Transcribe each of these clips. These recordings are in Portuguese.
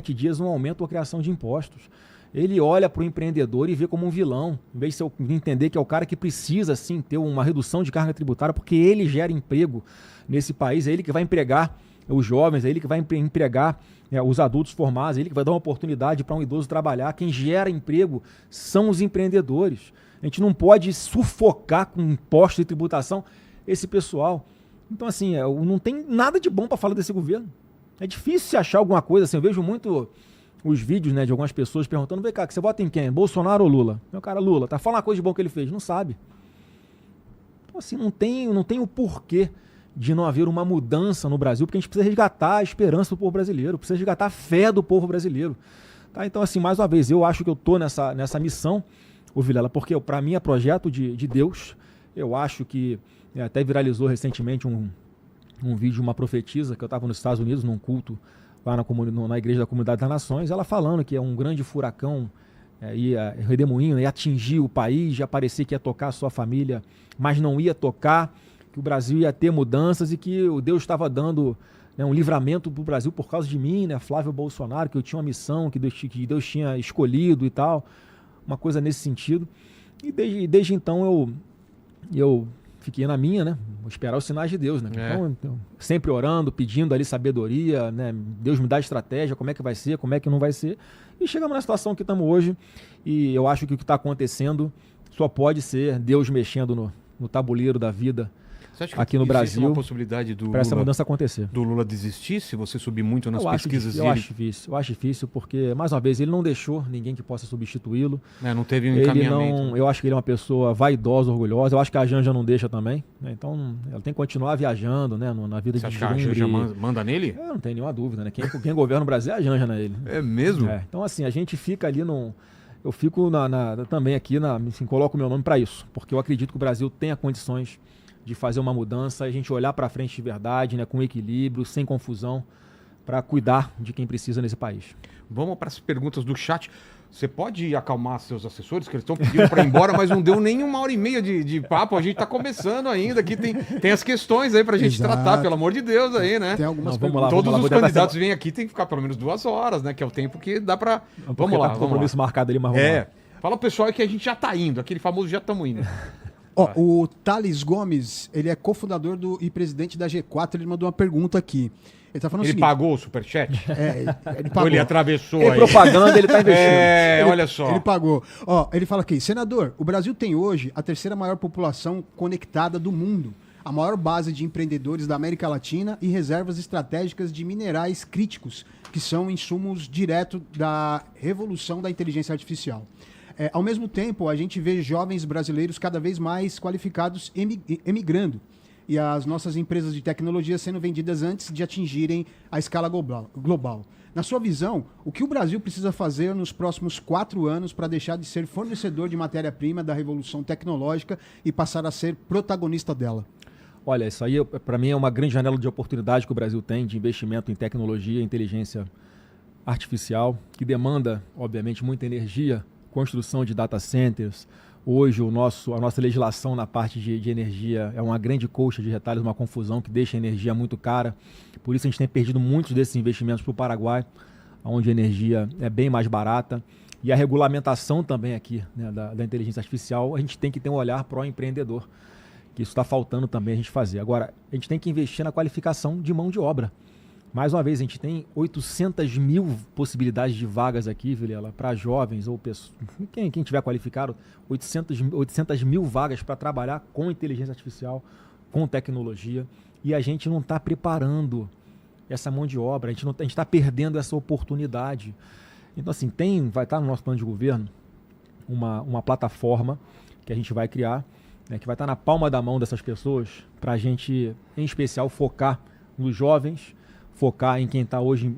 dias um aumento ou criação de impostos. Ele olha para o empreendedor e vê como um vilão, em vez de entender que é o cara que precisa, sim, ter uma redução de carga tributária, porque ele gera emprego nesse país, é ele que vai empregar os jovens, é ele que vai empregar os adultos formados, é ele que vai dar uma oportunidade para um idoso trabalhar. Quem gera emprego são os empreendedores. A gente não pode sufocar com impostos e tributação esse pessoal. Então, assim, não tem nada de bom para falar desse governo. É difícil se achar alguma coisa, assim, eu vejo muito os vídeos, né, de algumas pessoas perguntando, vem cá, que você vota em quem? Bolsonaro ou Lula? Meu cara, Lula, tá falando uma coisa de bom que ele fez, não sabe. Então, assim, não tem o porquê de não haver uma mudança no Brasil, porque a gente precisa resgatar a esperança do povo brasileiro, precisa resgatar a fé do povo brasileiro. Tá? Então, assim, mais uma vez, eu acho que eu tô nessa missão, ô Vilela, porque para mim é projeto de Deus. Eu acho que até viralizou recentemente um vídeo de uma profetisa, que eu estava nos Estados Unidos, num culto, lá na Igreja da Comunidade das Nações, ela falando que é um grande furacão, redemoinho, ia atingir o país, ia parecer que ia tocar a sua família, mas não ia tocar, que o Brasil ia ter mudanças e que o Deus estava dando, né, um livramento para o Brasil por causa de mim, né, Flávio Bolsonaro, que eu tinha uma missão, que Deus tinha escolhido e tal, uma coisa nesse sentido. E desde então eu fiquei na minha, né? Vou esperar os sinais de Deus, né? Então, sempre orando, pedindo ali sabedoria, né? Deus me dá estratégia, como é que vai ser, como é que não vai ser. E chegamos na situação que estamos hoje, e eu acho que o que está acontecendo só pode ser Deus mexendo no tabuleiro da vida. Você acha que aqui no Brasil, uma possibilidade para essa mudança acontecer. Do Lula desistir, se você subir muito nas pesquisas? Eu acho difícil, porque, mais uma vez, ele não deixou ninguém que possa substituí-lo. Não teve um encaminhamento. Eu acho que ele é uma pessoa vaidosa, orgulhosa. Eu acho que a Janja não deixa também. Né? Então, ela tem que continuar viajando, né, na vida. Você acha que a Janja manda nele? Não tem nenhuma dúvida, né? Quem governa o Brasil é a Janja, né? Ele. É mesmo? Então, assim, a gente fica ali Eu fico também aqui, assim, coloco o meu nome para isso, porque eu acredito que o Brasil tenha condições de fazer uma mudança, a gente olhar para frente de verdade, né, com equilíbrio, sem confusão, para cuidar de quem precisa nesse país. Vamos para as perguntas do chat. Você pode acalmar seus assessores, que eles estão pedindo para ir embora, mas não deu nem 1h30 de papo. A gente está começando ainda. Aqui tem as questões aí para a gente tratar, pelo amor de Deus, aí, né? Tem algumas perguntas. Todos os candidatos vêm aqui, tem que ficar pelo menos 2 horas, né? Que é o tempo que dá para... Vamos lá. Compromisso marcado ali, mas vamos lá. Fala pro pessoal que a gente já está indo, aquele famoso já estamos indo. O Thales Gomes, ele é cofundador e presidente da G4, ele mandou uma pergunta aqui. Ele tá falando o seguinte, pagou o superchat? Ele pagou. Ou ele atravessou aí? Propaganda, ele tá investindo. Olha só. Ele pagou. Ele fala aqui, senador, o Brasil tem hoje a 3ª maior população conectada do mundo, a maior base de empreendedores da América Latina e reservas estratégicas de minerais críticos, que são insumos direto da revolução da inteligência artificial. Ao mesmo tempo, a gente vê jovens brasileiros cada vez mais qualificados emigrando e as nossas empresas de tecnologia sendo vendidas antes de atingirem a escala global. Na sua visão, o que o Brasil precisa fazer nos próximos 4 anos para deixar de ser fornecedor de matéria-prima da revolução tecnológica e passar a ser protagonista dela? Olha, isso aí para mim é uma grande janela de oportunidade que o Brasil tem de investimento em tecnologia e inteligência artificial, que demanda, obviamente, muita energia, construção de data centers. Hoje a nossa legislação na parte de energia é uma grande colcha de retalhos, uma confusão que deixa a energia muito cara. Por isso a gente tem perdido muitos desses investimentos para o Paraguai, onde a energia é bem mais barata. E a regulamentação também aqui, né, da inteligência artificial, a gente tem que ter um olhar pró-empreendedor, que isso está faltando também a gente fazer. Agora, a gente tem que investir na qualificação de mão de obra. Mais uma vez, a gente tem 800 mil possibilidades de vagas aqui, Vilela, para jovens ou pessoas, quem tiver qualificado, 800 mil vagas para trabalhar com inteligência artificial, com tecnologia, e a gente não está preparando essa mão de obra, a gente está perdendo essa oportunidade. Então, assim, vai estar no nosso plano de governo uma plataforma que a gente vai criar, né, que vai estar na palma da mão dessas pessoas, para a gente, em especial, focar nos jovens, focar em quem está hoje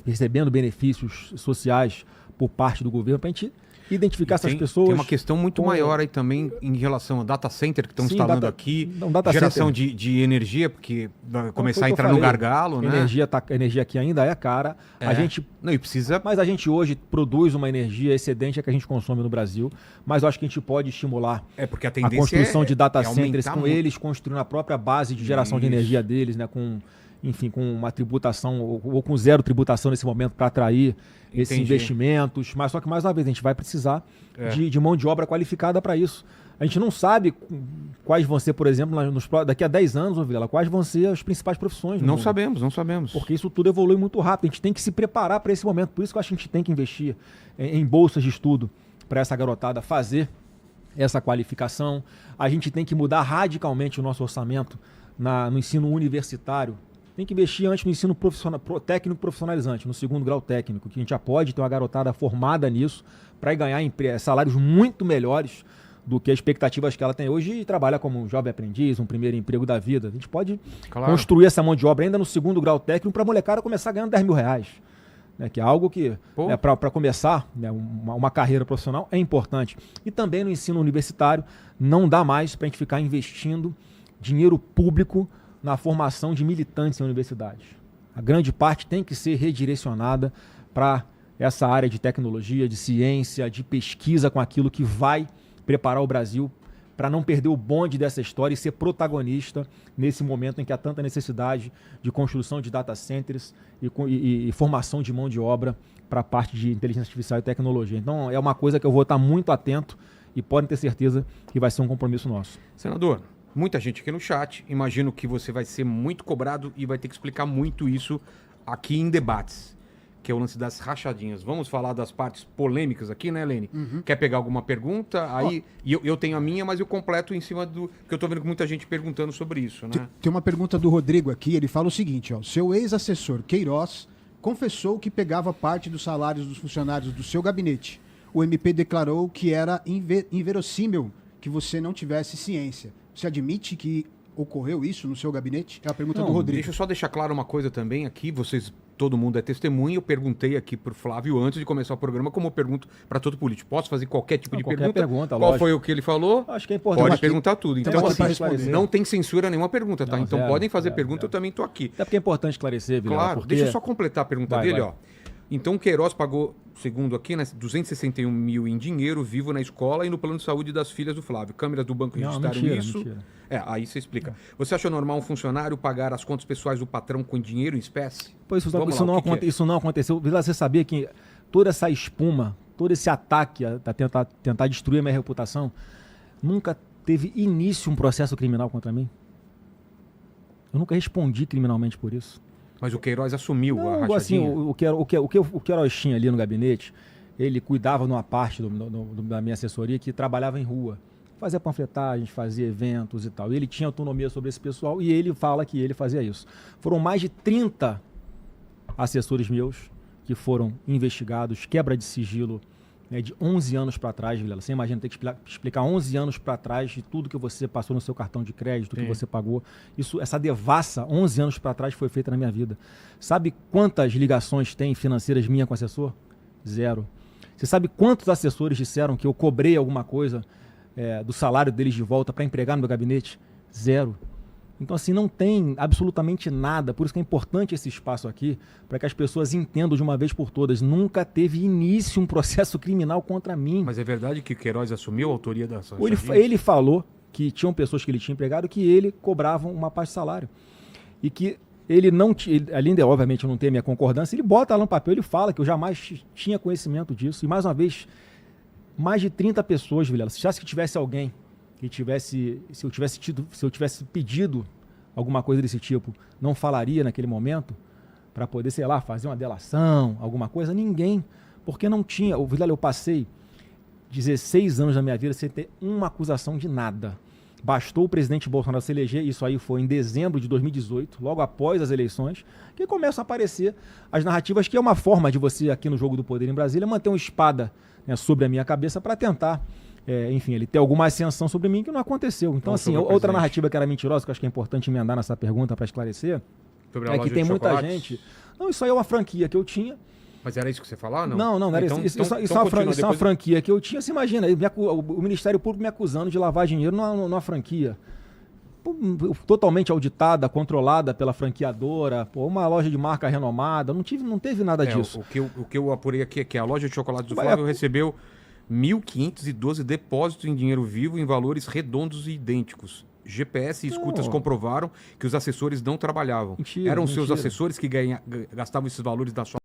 recebendo benefícios sociais por parte do governo, para a gente identificar essas pessoas. Tem uma questão muito maior aí também em relação ao data center que estão instalando aqui, geração de energia, porque vai começar a entrar no gargalo, né? Energia aqui ainda é cara. A gente mas a gente hoje produz uma energia excedente que a gente consome no Brasil, mas eu acho que a gente pode estimular porque a construção de data centers com eles construindo a própria base de geração de energia deles, né, com enfim, com uma tributação ou com zero tributação nesse momento para atrair esses investimentos. Mas só que, mais uma vez, a gente vai precisar de mão de obra qualificada para isso. A gente não sabe quais vão ser, por exemplo, daqui a 10 anos, Vilela, quais vão ser as principais profissões. Não sabemos, não sabemos. Porque isso tudo evolui muito rápido. A gente tem que se preparar para esse momento. Por isso que eu acho que a gente tem que investir em bolsas de estudo para essa garotada fazer essa qualificação. A gente tem que mudar radicalmente o nosso orçamento no ensino universitário. Tem que investir antes no ensino técnico profissionalizante, no segundo grau técnico, que a gente já pode ter uma garotada formada nisso para ganhar salários muito melhores do que as expectativas que ela tem hoje e trabalha como um jovem aprendiz, um primeiro emprego da vida. A gente pode construir essa mão de obra ainda no segundo grau técnico para a molecada começar ganhando 10 mil reais. Né, que é algo que, para começar uma carreira profissional, é importante. E também no ensino universitário, não dá mais para a gente ficar investindo dinheiro público na formação de militantes em universidades. A grande parte tem que ser redirecionada para essa área de tecnologia, de ciência, de pesquisa com aquilo que vai preparar o Brasil para não perder o bonde dessa história e ser protagonista nesse momento em que há tanta necessidade de construção de data centers e formação de mão de obra para a parte de inteligência artificial e tecnologia. Então é uma coisa que eu vou estar muito atento e podem ter certeza que vai ser um compromisso nosso. Senador, muita gente aqui no chat, imagino que você vai ser muito cobrado e vai ter que explicar muito isso aqui em debates, que é o lance das rachadinhas. Vamos falar das partes polêmicas aqui, né, Helene? Quer pegar alguma pergunta? Aí, e eu tenho a minha, mas eu completo em cima do... Porque eu tô vendo muita gente perguntando sobre isso, né? Tem uma pergunta do Rodrigo aqui, ele fala o seguinte, ó. Seu ex-assessor, Queiroz, confessou que pegava parte dos salários dos funcionários do seu gabinete. O MP declarou que era inverossímil que você não tivesse ciência. Você admite que ocorreu isso no seu gabinete? É a pergunta do Rodrigo. Deixa eu só deixar claro uma coisa também aqui, todo mundo é testemunha, eu perguntei aqui pro Flávio antes de começar o programa, como eu pergunto para todo político. Posso fazer qualquer tipo de pergunta? Qual lógico. Foi o que ele falou? Acho que é importante. Pode perguntar tudo. Então, assim, não tem censura nenhuma pergunta, tá? Não, então zero, podem fazer zero, pergunta, zero. eu também tô aqui. Até porque é importante esclarecer, Vilela. Claro, porque... deixa eu só completar a pergunta dele, vai. ó. Então o Queiroz pagou, segundo aqui, né, 261 mil em dinheiro vivo na escola e no plano de saúde das filhas do Flávio. Câmeras do banco registraram isso. Mentira. Aí você explica. Você acha normal um funcionário pagar as contas pessoais do patrão com dinheiro em espécie? Pois isso não aconteceu. Vilela, você sabia que toda essa espuma, todo esse ataque a tentar destruir a minha reputação, nunca teve início um processo criminal contra mim? Eu nunca respondi criminalmente por isso. Mas o Queiroz assumiu a Não, rachadinha? assim, o Queiroz tinha ali no gabinete, ele cuidava de uma parte da minha assessoria que trabalhava em rua. Fazia panfletagem, fazia eventos e tal. E ele tinha autonomia sobre esse pessoal e ele fala que ele fazia isso. Foram mais de 30 assessores meus que foram investigados, quebra de sigilo, né, de 11 anos para trás, Vilela. Você imagina ter que explicar 11 anos para trás de tudo que você passou no seu cartão de crédito, que você pagou. Essa devassa, 11 anos para trás, foi feita na minha vida. Sabe quantas ligações tem financeiras minha com assessor? Zero. Você sabe quantos assessores disseram que eu cobrei alguma coisa do salário deles de volta para empregar no meu gabinete? Zero. Então, assim, não tem absolutamente nada. Por isso que é importante esse espaço aqui, para que as pessoas entendam de uma vez por todas. Nunca teve início um processo criminal contra mim. Mas é verdade que o Queiroz assumiu a autoria dessa Ele falou que tinham pessoas que ele tinha empregado que ele cobrava uma parte de salário. E que ele não tinha, além de, obviamente, não ter a minha concordância, ele bota lá no papel, ele fala que eu jamais tinha conhecimento disso. E, mais uma vez, mais de 30 pessoas, Vilela. Se acha que tivesse alguém se eu tivesse pedido alguma coisa desse tipo, não falaria naquele momento para poder, sei lá, fazer uma delação, alguma coisa? Ninguém, porque não tinha. Vilela, eu passei 16 anos da minha vida sem ter uma acusação de nada. Bastou o presidente Bolsonaro se eleger, isso aí foi em dezembro de 2018, logo após as eleições, que começam a aparecer as narrativas, que é uma forma de você, aqui no Jogo do Poder em Brasília, manter uma espada, né, sobre a minha cabeça para tentar, enfim, ele ter alguma ascensão sobre mim, que não aconteceu. Então, assim, outra narrativa que era mentirosa, que eu acho que é importante emendar nessa pergunta para esclarecer, é que tem muita gente... Não, isso aí é uma franquia que eu tinha. Mas era isso que você falava? Não era isso. Isso é uma franquia que eu tinha. Você imagina, o Ministério Público me acusando de lavar dinheiro numa franquia totalmente auditada, controlada pela franqueadora, uma loja de marca renomada. Não teve nada disso. O que eu apurei aqui é que a loja de chocolates do Flávio recebeu 1.512 depósitos em dinheiro vivo em valores redondos e idênticos. GPS e escutas comprovaram que os assessores não trabalhavam. Mentira, Eram seus mentira. assessores que gastavam esses valores da sua